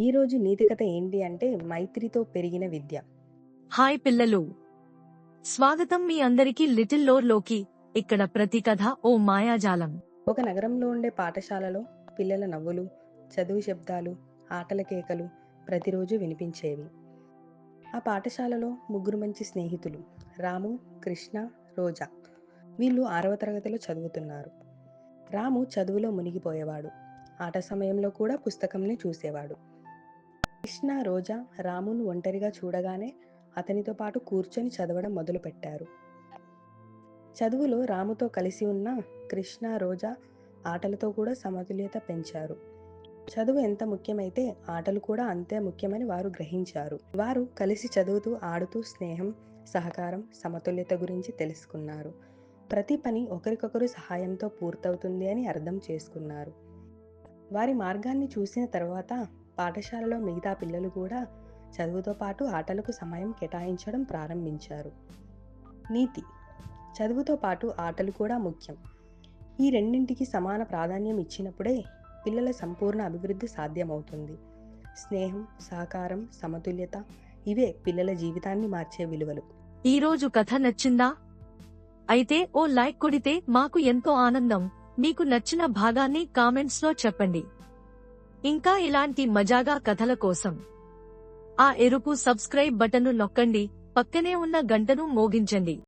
ఈరోజు నీతి కథ ఏంటి అంటే మైత్రితో పెరిగిన విద్య. హాయ్ పిల్లలు, స్వాగతం మీ అందరికీ లిటిల్ లోర్ లోకి. ఇక్కడ ప్రతి కథ ఓ మాయాజాలం. ఒక నగరంలో ఉండే పాఠశాలలో పిల్లల నవ్వులు, చదువు శబ్దాలు, ఆటల కేకలు ప్రతిరోజు వినిపించేవి. ఆ పాఠశాలలో ముగ్గురు మంచి స్నేహితులు, రాము, కృష్ణ, రోజా. వీళ్ళు 6వ తరగతిలో చదువుతున్నారు. రాము చదువులో మునిగిపోయేవాడు. ఆట సమయంలో కూడా పుస్తకంని చూసేవాడు. కృష్ణ, రోజా రామును ఒంటరిగా చూడగానే అతనితో పాటు కూర్చొని చదవడం మొదలుపెట్టారు. చదువులో రాముతో కలిసి ఉన్న కృష్ణ, రోజా ఆటలతో కూడా సమతుల్యత పెంచారు. చదువు ఎంత ముఖ్యమైతే ఆటలు కూడా అంతే ముఖ్యమని వారు గ్రహించారు. వారు కలిసి చదువుతూ, ఆడుతూ స్నేహం, సహకారం, సమతుల్యత గురించి తెలుసుకున్నారు. ప్రతి పని ఒకరికొకరు సహాయంతో పూర్తవుతుంది అని అర్థం చేసుకున్నారు. వారి మార్గాన్ని చూసిన తర్వాత పాఠశాలలో మిగతా పిల్లలు కూడా చదువుతో పాటు ఆటలకు సమయం కేటాయించడం ప్రారంభించారు. నీతి: చదువుతో పాటు ఆటలు కూడా ముఖ్యం. ఈ రెండింటికి సమాన ప్రాధాన్యం ఇచ్చినప్పుడే పిల్లల సంపూర్ణ అభివృద్ధి సాధ్యమవుతుంది. స్నేహం, సహకారం, సమతుల్యత ఇవే పిల్లల జీవితాన్ని మార్చే విలువలు. ఈరోజు కథ నచ్చిందా? అయితే ఓ లైక్ కొడితే మాకు ఎంతో ఆనందం. మీకు నచ్చిన భాగాన్ని కామెంట్స్ లో చెప్పండి. ఇంకా ఇలాంటి మజాగా కథల కోసం ఆ ఎరుపు సబ్స్క్రైబ్ బటన్ను నొక్కండి. పక్కనే ఉన్న గంటను మోగించండి.